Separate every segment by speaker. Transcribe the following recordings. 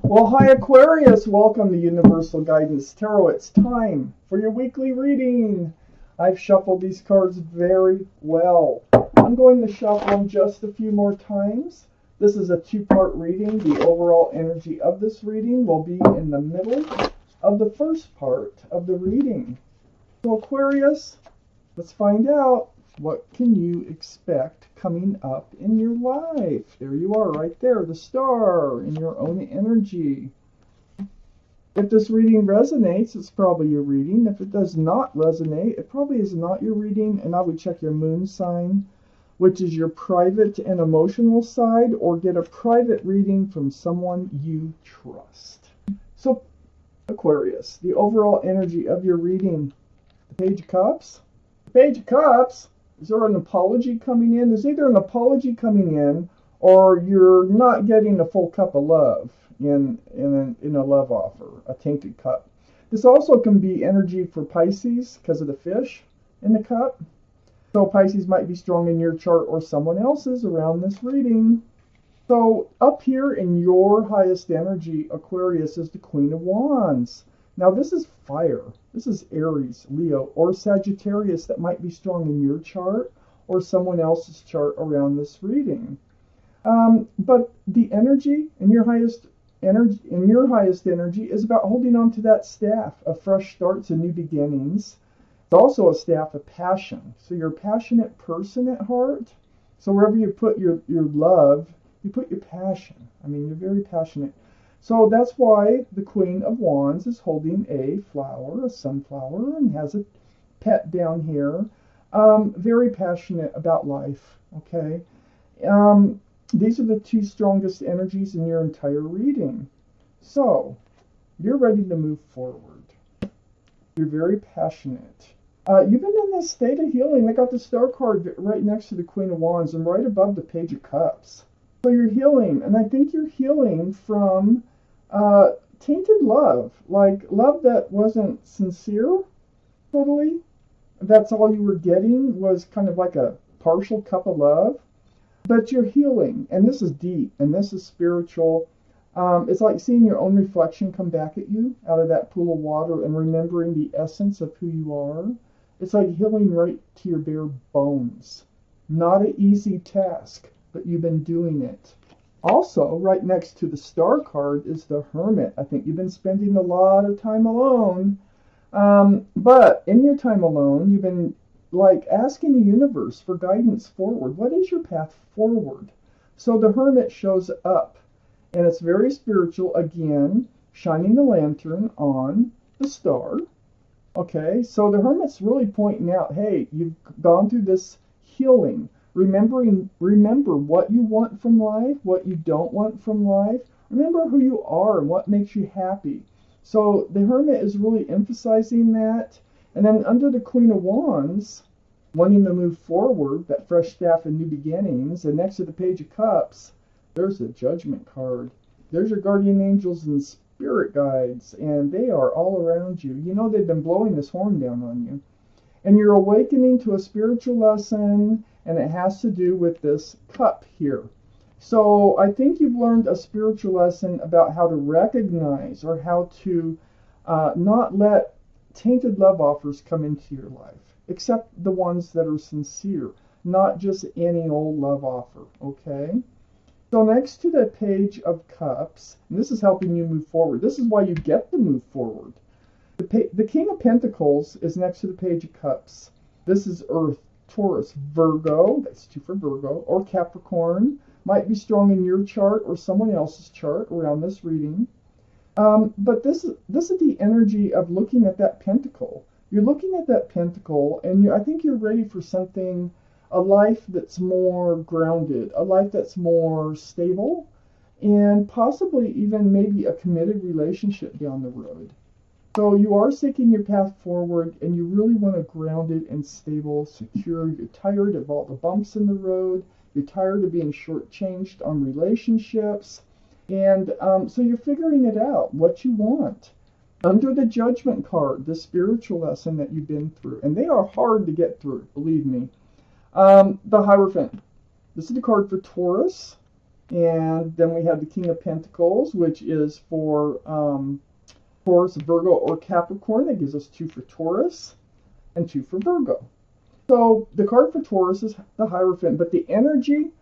Speaker 1: Well, hi Aquarius, welcome to Universal Guidance Tarot. It's time for your weekly reading. I've shuffled these cards very well. I'm going to shuffle them just a few more times. This is a two-part reading. The overall energy of this reading will be in the middle of the first part of the reading. So Aquarius, let's find out, what can you expect coming up in your life? There you are right there, the star in your own energy. If this reading resonates, it's probably your reading. If it does not resonate, it probably is not your reading. And I would check your moon sign, which is your private and emotional side, or get a private reading from someone you trust. So Aquarius, the overall energy of your reading, the Page of Cups. The Page of Cups, is there an apology coming in? There's either an apology coming in, or you're not getting a full cup of love in a love offer, a tainted cup. This also can be energy for Pisces because of the fish in the cup. So Pisces might be strong in your chart or someone else's around this reading. So up here in your highest energy, Aquarius, is the Queen of Wands. Now this is fire. This is Aries, Leo, or Sagittarius that might be strong in your chart or someone else's chart around this reading. But the energy in your highest energy is about holding on to that staff of fresh starts and new beginnings. It's also a staff of passion. So you're a passionate person at heart. So wherever you put your love, you put your passion. I mean, you're very passionate. So that's why the Queen of Wands is holding a flower, a sunflower, and has a pet down here. Very passionate about life, okay? These are the two strongest energies in your entire reading. So, you're ready to move forward. You're very passionate. You've been in this state of healing. I got the Star card right next to the Queen of Wands and right above the Page of Cups. So you're healing, and I think you're healing from tainted love, like love that wasn't sincere, totally. That's all you were getting was kind of like a partial cup of love. But you're healing, and this is deep, and this is spiritual. It's like seeing your own reflection come back at you out of that pool of water and remembering the essence of who you are. It's like healing right to your bare bones. Not an easy task, but you've been doing it. Also, right next to the Star card is the Hermit. I think you've been spending a lot of time alone. But in your time alone, you've been like asking the universe for guidance forward. What is your path forward? So the Hermit shows up, and it's very spiritual, again, shining the lantern on the star. Okay, so the Hermit's really pointing out, hey, you've gone through this healing. Remember what you want from life, what you don't want from life. Remember who you are and what makes you happy. So the Hermit is really emphasizing that. And then under the Queen of Wands, wanting to move forward, that fresh staff and new beginnings, and next to the Page of Cups, there's the Judgment card. There's your guardian angels and spirit guides, and they are all around you. You know they've been blowing this horn down on you. And you're awakening to a spiritual lesson, and it has to do with this cup here. So I think you've learned a spiritual lesson about how to recognize or how to not let tainted love offers come into your life, except the ones that are sincere, not just any old love offer, okay? So next to the Page of Cups, and this is helping you move forward. This is why you get to move forward. The King of Pentacles is next to the Page of Cups. This is Earth, Taurus, Virgo, that's 2 for Virgo, or Capricorn. Might be strong in your chart or someone else's chart around this reading. But this is the energy of looking at that pentacle. You're looking at that pentacle, and I think you're ready for something, a life that's more grounded, a life that's more stable, and possibly even maybe a committed relationship down the road. So you are seeking your path forward, and you really want to grounded and stable, secure. You're tired of all the bumps in the road. You're tired of being shortchanged on relationships. And so you're figuring it out, what you want. Under the Judgment card, the spiritual lesson that you've been through. And they are hard to get through, believe me. The Hierophant. This is the card for Taurus. And then we have the King of Pentacles, which is for Taurus, Virgo, or Capricorn. That gives us 2 for Taurus and 2 for Virgo. So the card for Taurus is the Hierophant, but the energy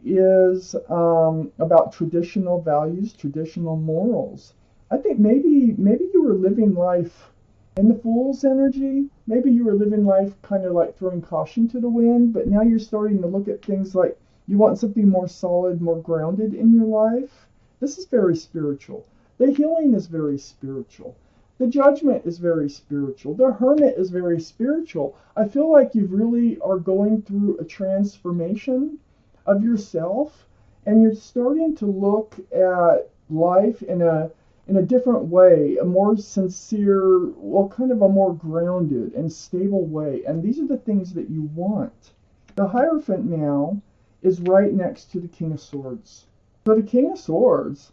Speaker 1: is about traditional values, traditional morals. I think maybe you were living life in the Fool's energy. Maybe you were living life kind of like throwing caution to the wind, but now you're starting to look at things like you want something more solid, more grounded in your life. This is very spiritual. The healing is very spiritual. The Judgment is very spiritual. The Hermit is very spiritual. I feel like you really are going through a transformation of yourself, and you're starting to look at life in a different way, a more sincere, well, kind of a more grounded and stable way. And these are the things that you want. The Hierophant now is right next to the King of Swords. So the King of Swords,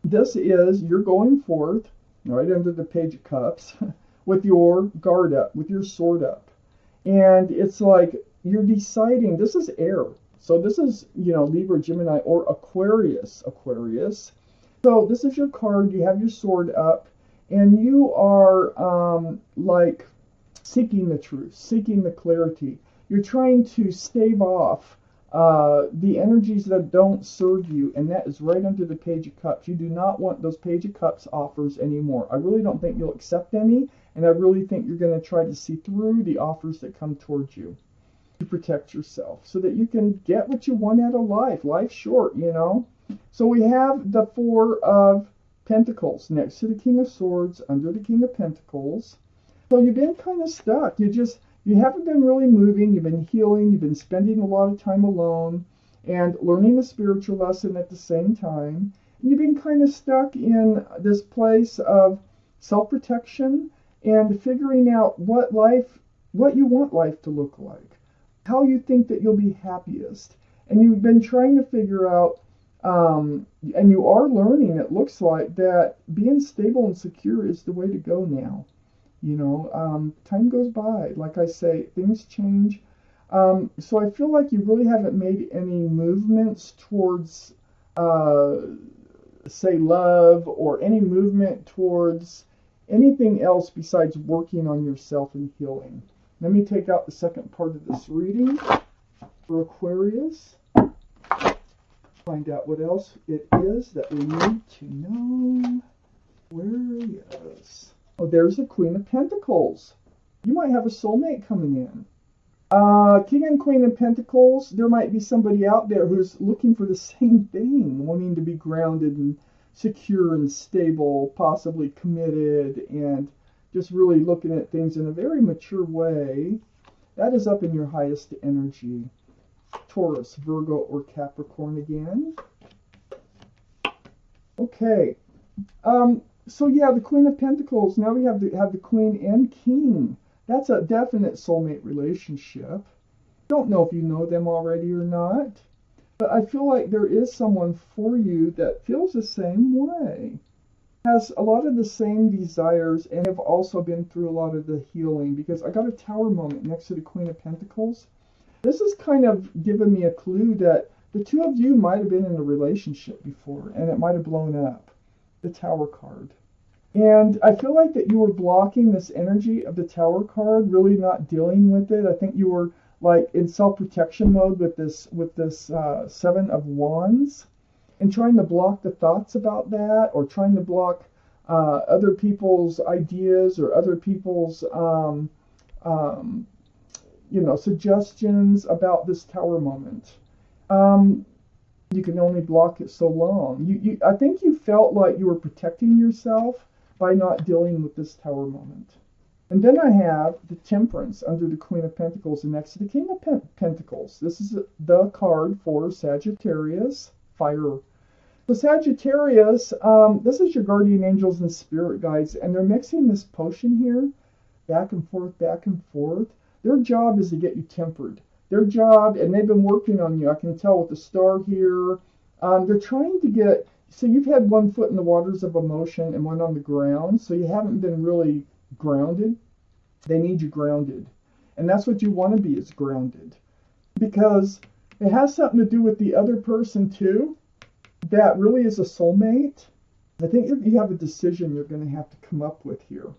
Speaker 1: this is, you're going forth right under the Page of Cups with your guard up, with your sword up. And it's like you're deciding, this is air. So this is, Libra, Gemini, or Aquarius. So this is your card. You have your sword up, and you are like seeking the truth, seeking the clarity. You're trying to stave off the energies that don't serve you, and that is right under the Page of Cups. You do not want those Page of Cups offers anymore. I really don't think you'll accept any, and I really think you're going to try to see through the offers that come towards you to protect yourself so that you can get what you want out of life. Life's short, So we have the Four of Pentacles next to the King of Swords, under the King of Pentacles. So you've been kind of stuck. You haven't been really moving. You've been healing. You've been spending a lot of time alone and learning a spiritual lesson at the same time. And you've been kind of stuck in this place of self-protection and figuring out what you want life to look like, how you think that you'll be happiest. And you've been trying to figure out, and you are learning, it looks like, that being stable and secure is the way to go now. Time goes by. Like I say, things change. So I feel like you really haven't made any movements towards, say, love, or any movement towards anything else besides working on yourself and healing. Let me take out the second part of this reading for Aquarius. Find out what else it is that we need to know. Aquarius. Oh, there's the Queen of Pentacles. You might have a soulmate coming in. King and Queen of Pentacles, there might be somebody out there who's looking for the same thing, wanting to be grounded and secure and stable, possibly committed, and just really looking at things in a very mature way. That is up in your highest energy. Taurus, Virgo, or Capricorn again. Okay. So yeah, the Queen of Pentacles. Now we have the Queen and King. That's a definite soulmate relationship. Don't know if you know them already or not, but I feel like there is someone for you that feels the same way, has a lot of the same desires, and have also been through a lot of the healing, because I got a Tower moment next to the Queen of Pentacles. This is kind of giving me a clue that the two of you might have been in a relationship before, and it might have blown up. The Tower card. And I feel like that you were blocking this energy of the Tower card, really not dealing with it. I think you were like in self-protection mode with this Seven of Wands, and trying to block the thoughts about that, or trying to block other people's ideas or other people's suggestions about this Tower moment. You can only block it so long. I think you felt like you were protecting yourself by not dealing with this Tower moment. And then I have the Temperance under the Queen of Pentacles and next to the King of Pentacles. This is the card for Sagittarius, fire. So Sagittarius, this is your guardian angels and spirit guides, and they're mixing this potion here, back and forth, back and forth. Their job is to get you tempered. Their job, and they've been working on you, I can tell with the star here. They're trying to get, so you've had one foot in the waters of emotion and one on the ground, so you haven't been really grounded. They need you grounded. And that's what you want to be, is grounded. Because It has something to do with the other person too. That really is a soulmate. I think you have a decision you're going to have to come up with here.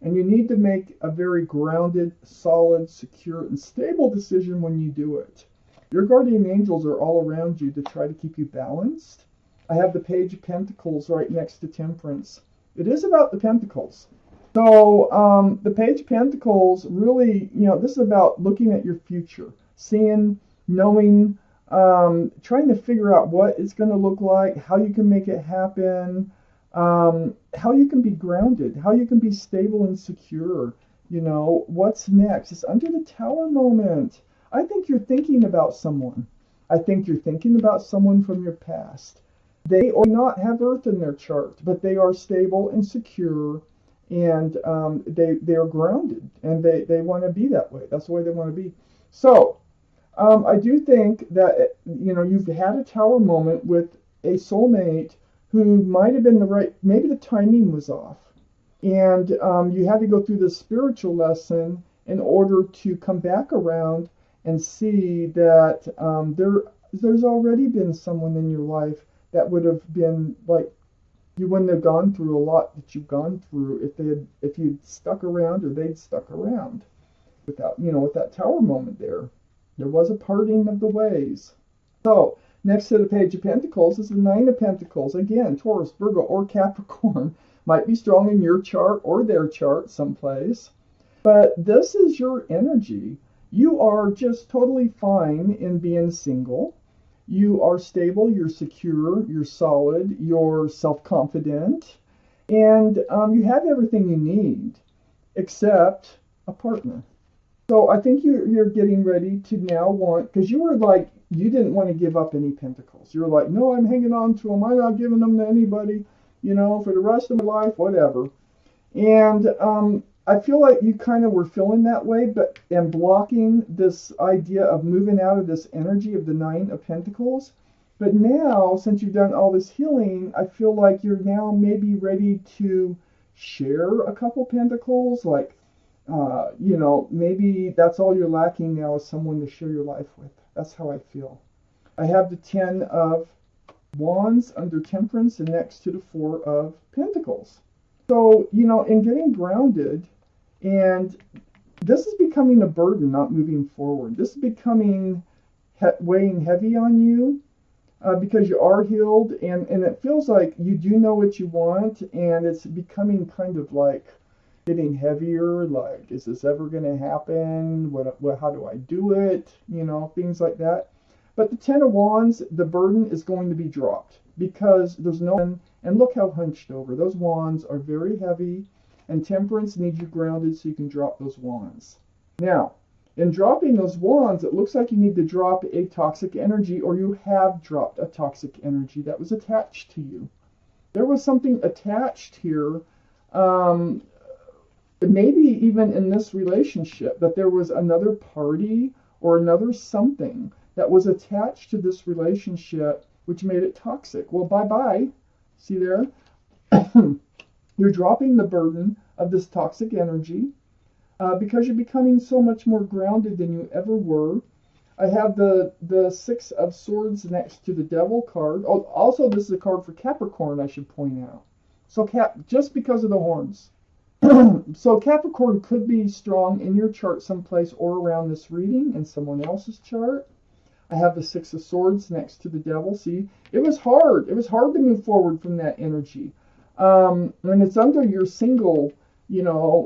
Speaker 1: And you need to make a very grounded, solid, secure, and stable decision when you do it. Your guardian angels are all around you to try to keep you balanced. I have the Page of Pentacles right next to Temperance. It is about the Pentacles. So the Page of Pentacles really, this is about looking at your future, seeing, knowing, trying to figure out what it's going to look like, how you can make it happen, how you can be grounded, how you can be stable and secure. What's next? It's under the Tower moment. I think you're thinking about someone. I think you're thinking about someone from your past. They or not have Earth in their chart, but they are stable and secure, and they are grounded, and they want to be that way. That's the way they want to be. So I do think that you've had a Tower moment with a soulmate who might have been the right. Maybe the timing was off, and you had to go through this spiritual lesson in order to come back around and see that there's already been someone in your life that would have been like, you wouldn't have gone through a lot that you've gone through if you'd stuck around, or they'd stuck around. With that Tower moment there was a parting of the ways. So next to the Page of Pentacles is the Nine of Pentacles. Again, Taurus, Virgo, or Capricorn might be strong in your chart or their chart someplace, but this is your energy. You are just totally fine in being single. You are stable, you're secure, you're solid, you're self-confident, and you have everything you need except a partner. So I think you're getting ready to now want, because you were like, you didn't want to give up any pentacles. You're like, no, I'm hanging on to them. I'm not giving them to anybody, for the rest of my life, whatever. And I feel like you kind of were feeling that way, and blocking this idea of moving out of this energy of the Nine of Pentacles. But now, since you've done all this healing, I feel like you're now maybe ready to share a couple pentacles. Like, maybe that's all you're lacking now, is someone to share your life with. That's how I feel. I have the Ten of Wands under Temperance and next to the Four of Pentacles. So, in getting grounded, and this is becoming a burden, not moving forward. This is becoming weighing heavy on you because you are healed, and it feels like you do know what you want, and it's becoming kind of like getting heavier. Like, is this ever going to happen? How do I do it? Things like that. But the Ten of Wands, the burden is going to be dropped because there's no one. And look how hunched over. Those wands are very heavy, and Temperance needs you grounded so you can drop those wands. Now, in dropping those wands, it looks like you need to drop a toxic energy, or you have dropped a toxic energy that was attached to you. There was something attached here, maybe even in this relationship, that there was another party or another something that was attached to this relationship, which made it toxic. Well, bye-bye. See there? You're dropping the burden of this toxic energy because you're becoming so much more grounded than you ever were. I have the Six of Swords next to the Devil card. Oh, also, this is a card for Capricorn, I should point out. So just because of the horns. So Capricorn could be strong in your chart someplace or around this reading in someone else's chart. I have the Six of Swords next to the Devil. See, it was hard. It was hard to move forward from that energy. When it's under your single,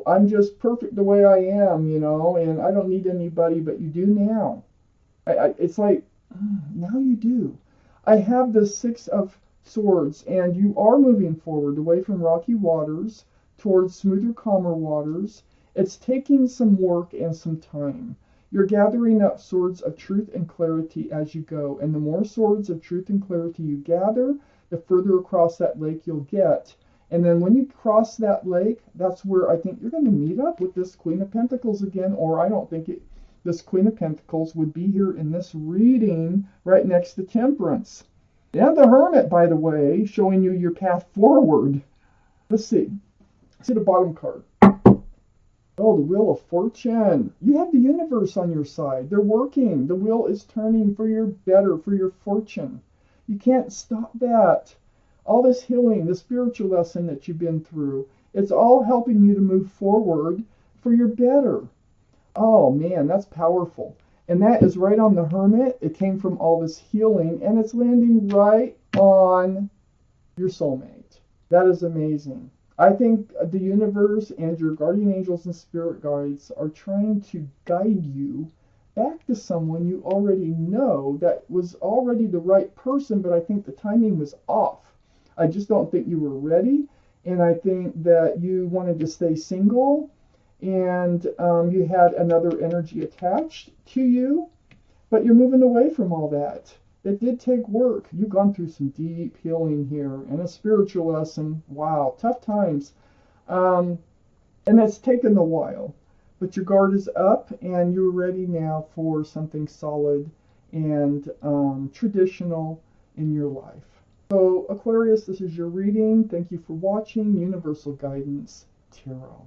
Speaker 1: I'm just perfect the way I am, and I don't need anybody, but you do now. It's like, now you do. I have the Six of Swords, and you are moving forward away from rocky waters towards smoother, calmer waters. It's taking some work and some time. You're gathering up swords of truth and clarity as you go. And the more swords of truth and clarity you gather, the further across that lake you'll get. And then when you cross that lake, that's where I think you're going to meet up with this Queen of Pentacles again. Or I don't think this Queen of Pentacles would be here in this reading right next to Temperance. And the Hermit, by the way, showing you your path forward. Let's see. See the bottom card. Oh, the Wheel of Fortune. You have the universe on your side. They're working. The wheel is turning for your better, for your fortune. You can't stop that. All this healing, the spiritual lesson that you've been through, it's all helping you to move forward for your better. Oh man, that's powerful. And that is right on the Hermit. It came from all this healing, and it's landing right on your soulmate. That is amazing. I think the universe and your guardian angels and spirit guides are trying to guide you back to someone you already know that was already the right person, but I think the timing was off. I just don't think you were ready, and I think that you wanted to stay single, and you had another energy attached to you, but you're moving away from all that. It did take work. You've gone through some deep healing here and a spiritual lesson. Wow, tough times. Um, and it's taken a while. But your guard is up and you're ready now for something solid and traditional in your life. So, Aquarius, this is your reading. Thank you for watching Universal Guidance Tarot.